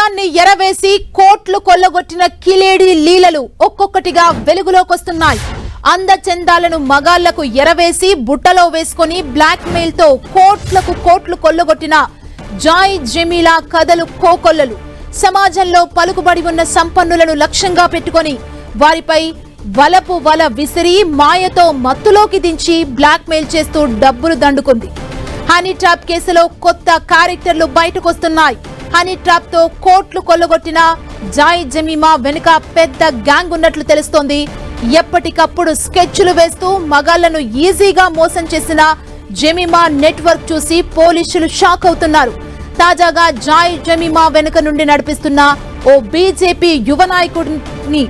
మొత్తాన్ని ఎరవేసి కోట్లు కొల్లగొట్టిన కిలేడి లీలలు ఒక్కొక్కటిగా వెలుగులోకొస్తున్నాయి. అందచందాలను మగాళ్లకు ఎరవేసి బుట్టలో వేసుకుని బ్లాక్ మెయిల్ తో కోట్లు కొల్లగొట్టిన జాయ్ జమీలా కథలు కోకొల్లలు. సమాజంలో పలుకుబడి ఉన్న సంపన్నులను లక్ష్యంగా పెట్టుకుని వారిపై వలపు వల విసిరి మాయతో మత్తులోకి దించి బ్లాక్ మెయిల్ చేస్తూ డబ్బులు దండుకుంది. హనీ ట్రాప్ కేసులో కొత్త క్యారెక్టర్లు బయటకొస్తున్నాయి. హనీ ట్రాప్ తో కోట్లు కొల్లగొట్టిన జాయ్ జమీమా వెనుక పెద్ద గ్యాంగ్ ఉన్నట్లు తెలుస్తోంది. ఎప్పటికప్పుడు స్కెచ్లు వేస్తూ మగాళ్లను ఈజీగా మోసం చేసిన జమీమా నెట్వర్క్ చూసి పోలీసులు షాక్ అవుతున్నారు. తాజాగా జాయ్ జమీమా వెనుక నుండి నడిపిస్తున్న ఓ బీజేపీ యువ నాయకుడిని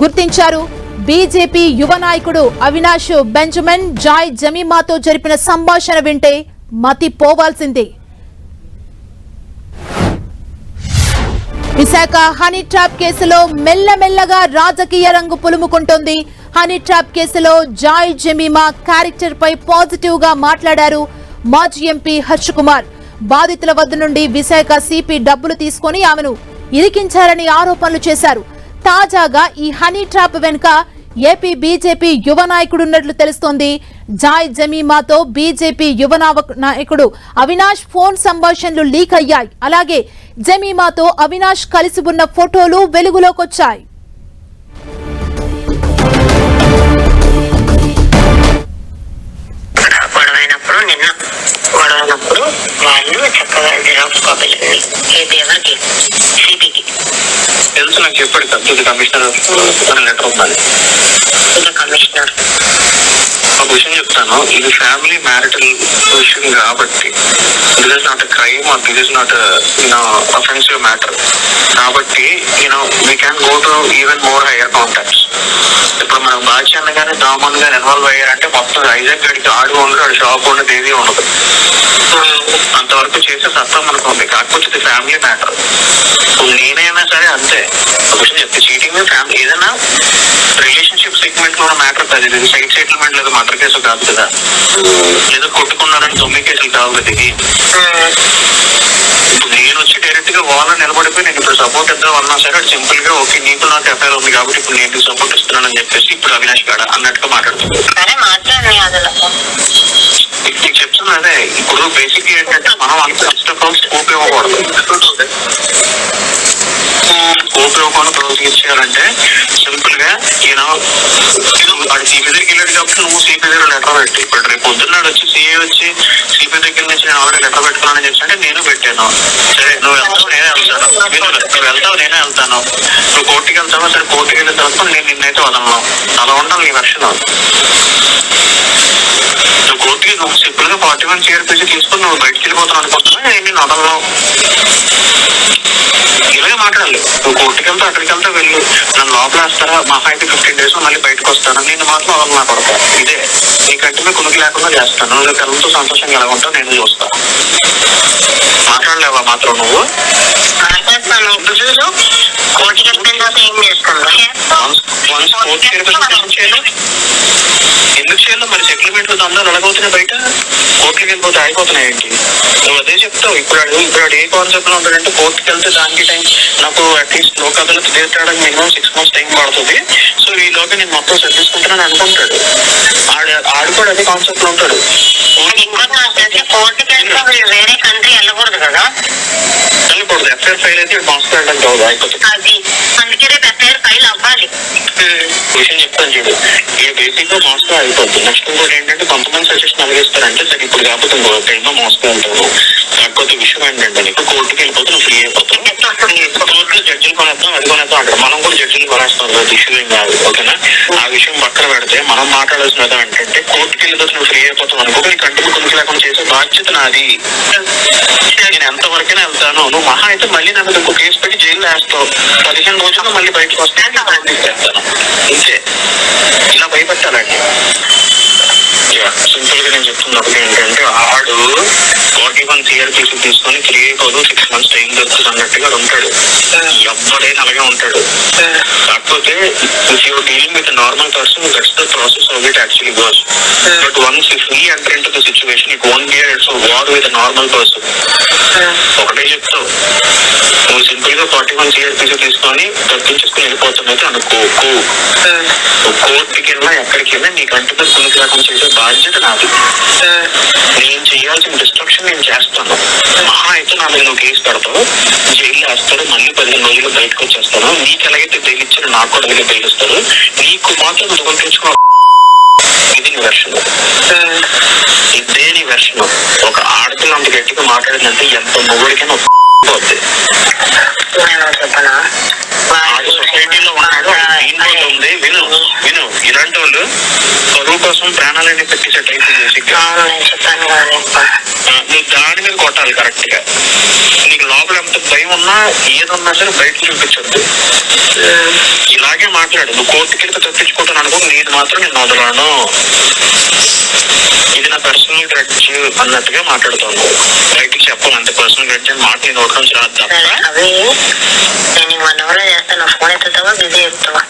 గుర్తించారు. బీజేపీ యువ నాయకుడు అవినాష్ బెంజమిన్ జాయ్ జమీమాతో జరిపిన సంభాషణ వింటే మతి పోవాల్సిందే. విశాఖ హనీ ట్రాప్ కేసులో మెల్లమెల్లగా రాజకీయ రంగు పులుముకుంటోంది. హనీ ట్రాప్ కేసులో జాయ్ జమీమా క్యారెక్టర్ పై పాజిటివ్ గా మాట్లాడారు మాజీ ఎంపీ హర్ష్ కుమార్. బాధితుల వద్ద నుండి విశాఖ సిపి డబ్బులు తీసుకుని ఆమెను ఇరికించారని ఆరోపణలు చేశారు. తాజాగా ఈ హనీ ట్రాప్ వెనుక ఏపీ బీజేపీ యువ నాయకుడున్నట్లు తెలుస్తోంది. జాయ్ జమీమాతో బీజేపీ యువ నాయకుడు అవినాష్ ఫోన్ సంభాషణలు లీక్ అయ్యాయి. అలాగే జమీమాతో అవినాష్ కలిసి ఉన్న ఫోటోలు వెలుగులోకొచ్చాయి. తెలుసు, నాకు చెప్పాడు కమిషనర్ లెటర్ ఉండాలి. ఒక విషయం చెప్తాను, ఇది ఫ్యామిలీ మ్యారిటల్ విషయం కాబట్టి this is not a crime or this is not offensive matter. కాబట్టి we can go to even more higher contacts. ఇప్పుడు మనం బాద్షాన్ గానీ దామన్ గానీ ఇన్వాల్వ్ అయ్యారంటే మొత్తం ఐజాక్ గడికి ఆడు ఉండదు, ఆడు షాప్ ఉండదు, ఏది ఉండదు. అంతవరకు చేసే సత్తా మనకు ఉంది. కాకపోతే ఇది ఫ్యామిలీ మ్యాటర్. నేనైనా సరే అంతే. ఒక విషయం చెప్తే చీటింగ్ ఫ్యామిలీ ఏదైనా రిలేషన్షిప్ సెగ్మెంట్ లో ఉన్న మ్యాటర్ కాదు. ఇది సైడ్ సెటిల్మెంట్ లేదా మర్డర్ కేసు కాదు కదా, ఏదో కొట్టుకున్నారని 9 కేసులు కాదు కదా ఇది. ఇప్పుడు నేను వచ్చి డైరెక్ట్ గా వాళ్ళని నిలబడిపోయి నేను ఇప్పుడు సపోర్ట్ ఇద్దాం అన్నా సరే అది సింపుల్ గా ఓకే నీకు నాకు ఎఫ్ఐఆర్ ఉంది కాబట్టి ఇప్పుడు నేను సపోర్ట్ ఇస్తున్నానని చెప్పేసి ఇప్పుడు అవినాష్ గాడ అన్నట్టుగా మాట్లాడుతుంది. నీకు చెప్తున్నా అదే. ఇప్పుడు బేసిక్ ఏంటంటే మనం అంత ఇష్టం స్కోప్ ఇవ్వకూడదు. స్కోప్ ఇవ్వకుండా ప్రొసీడ్ చేయాలంటే సింపుల్ గా వాడు సిపి దగ్గరికి వెళ్ళాడు కాబట్టి నువ్వు సిపి దగ్గర లెటర్ పెట్టి ఇప్పుడు రేపు పొద్దున్నాడు వచ్చి సిఏ వచ్చి సిపి దగ్గర నుంచి నేను ఆల్రెడీ లెటర్ పెట్టుకున్నానని చెప్పి నేను పెట్టాను. సరే నువ్వు వెళ్తావు నేనే వెళ్తాను, నువ్వు వెళ్తావు నేనే వెళ్తాను, నువ్వు కోర్టుకి వెళ్తావా సరే కోర్టుకి వెళ్ళిన తర్వాత నేను నిన్నైతే వదలను. అలా ఉండాలి నీ వర్షన్. నువ్వు కోర్టుకి నువ్వు సింపుల్ గా 41 CRPC తీసుకుని నువ్వు బయటకు వెళ్ళిపోతావు అనుకుంటున్నా, నేను నిన్ను వదలను. ఇలాగే మాట్లాడాలి. నువ్వు కోర్టుకి వెళ్తా అక్కడికి వెళ్తా వెళ్ళు, నన్ను లోపల వేస్తారా మహా అయితే 15 days మళ్ళీ బయటకు వస్తాను, నేను మాత్రం వదలు నా కొడతా. ఇదే నీకంటే మేము కునుకు లేకుండా చేస్తాను. నువ్వు పిల్లలతో సంతోషంగా ఎలా ఉంటావు నేను చూస్తాను. మాట్లాడలేవా మాత్రం నువ్వు? ఎందుకు చేయాలి మరి? సెటిల్మెంట్ అందరూ అడగవుతున్నాయి బయట, కోర్టుకి వెళ్ళిపోతే అయిపోతున్నాయి ఏంటి? నువ్వు అదే చెప్తావు. ఇప్పుడు ఏ కాన్సెప్ట్ లో ఉంటాడంటే కోర్టుకి వెళ్తే దానికి టైం నాకు అట్లీస్ట్ లోక్ అదాలత్ తీర్చడానికి మినిమం 6 months టైం పడుతుంది. సో ఈ లోగా నేను మొత్తం సర్దిసుకుంటానని అనుకుంటాడు. ఆడు కూడా అదే కాన్సెప్ట్ లో ఉంటాడు. వెళ్ళకూడదు కదా, వెళ్ళకూడదు. ఎఫ్ఐఆర్ ఫైల్ అయితే మాస్టర్ వెళ్ళడానికి కాదు అయిపోతుంది. విషయం చెప్తాను చూడు, ఈ బేసిక్ గా మోస్కో అయిపోతుంది. నెక్స్ట్ ఇంకోటి ఏంటంటే కొంతమంది సజెషన్ అడిగిస్తారంటే సరే ఇప్పుడు కాకపోతే ఇంకో మోస్కో ఉంటావు. కాకపోతే విషయం ఏంటంటే నీకు కోర్టుకి వెళ్ళిపోతే నువ్వు ఫ్రీ అయిపోతావు. కోర్టులో జడ్జిలు కొనేస్తాం అది కొనేస్తాం అంటారు. మనం కూడా జడ్జిలు కొనేస్తాం కదా, ఇష్యూ ఏం కాదు. ఓకేనా? ఆ విషయం పక్కన పెడితే మనం మాట్లాడాల్సిన విధం ఏంటంటే కోర్టుకి వెళ్ళిపోతే నువ్వు ఫ్రీ అయిపోతావు అనుకో, నీ కంటికి కొనుక్కు లేకుండా చేసే బాధ్యత నాది. నేను ఎంతవరకైనా వెళ్తాను. నువ్వు మహా అయితే మళ్ళీ నన్ను ఇంకో కేసు పెట్టి జైల్లో వేస్తావు. 15 రోజుల్లో మళ్ళీ బయటకు వస్తాను, చేస్తాను. ఇంతే. ఇలా భయపెట్టాలండి. సింపుల్ గా నేను చెప్తున్నప్పుడు ఏంటంటే ఆడు 41 CRPC తీసుకొని 3 అయిపోదు 6 months టైం దొరుకుతుంది అన్నట్టుగా ఉంటాడు. ఎవడైనా అలాగే ఉంటాడు. కాకపోతే if you dealing with normal person that's the process of it actually goes. But once if we enter in to the situation it won't be its war with normal person. ఒకటే చెప్తావు, నువ్వు సింపుల్ గా 41 CRPC తీసుకొని తప్పించుకుని వెళ్ళిపోతున్నది అనుకోకు. కోర్టుకి వెళ్ళినా ఎక్కడికి వెళ్ళినా నీకు అంటున్న పులికి రకం చేసే బాధ్యత నాది. నేను చేయాల్సిన డిస్ట్రక్షన్ నేను చేస్తాను. మహా అయితే నా మీద నువ్వు కేసు పెడతావు, జైలు వేస్తాడు, మళ్ళీ 15 రోజులు బయటకు వచ్చేస్తాను. నీకు ఎలాగైతే బెయిల్ ఇచ్చారో నాకు కూడా వెళ్ళి బెయిల్ ఇస్తారు. నీకు మాత్రం నువ్వు తెచ్చుకున్నావు. ఇది నీ వెర్షన్, ఇదే నీ వెర్షన్. ఒక ఆడపిల్ల అంత గట్టిగా మాట్లాడిందంటే ఎంత మొగుడికైనా పోద్ది. ఆడు సొసైటీలో ఉన్నాడు, దీంట్లో ఉంది. విను విను, ఇలాంటి వాళ్ళు చదువు కోసం ప్రాణాలన్నీ పెట్టేసే టైప్ బేసిక్. నువ్వు దాని మీద కొట్టాలి కరెక్ట్ గా. నీకు లోపల ఎంత భయం ఉన్నా ఏదన్నా సరే బయటకు చూపించద్దు. ఇలాగే మాట్లాడు. నువ్వు కోర్టుకి తప్పించుకుంటాను అనుకో, నేను మాత్రం నేను వదలను. ఇది నా పర్సనల్ గ్రడ్జ్ అన్నట్టుగా మాట్లాడుతాను. బయటికి చెప్పాను అంతే. పర్సనల్ గ్రడ్జ్ అని మాట నేను నోట్ నుంచి రాదు. అవి నేను 1 hour చేస్తాను. ఫోన్ ఎత్తుతావా బిజీ చెప్తావా?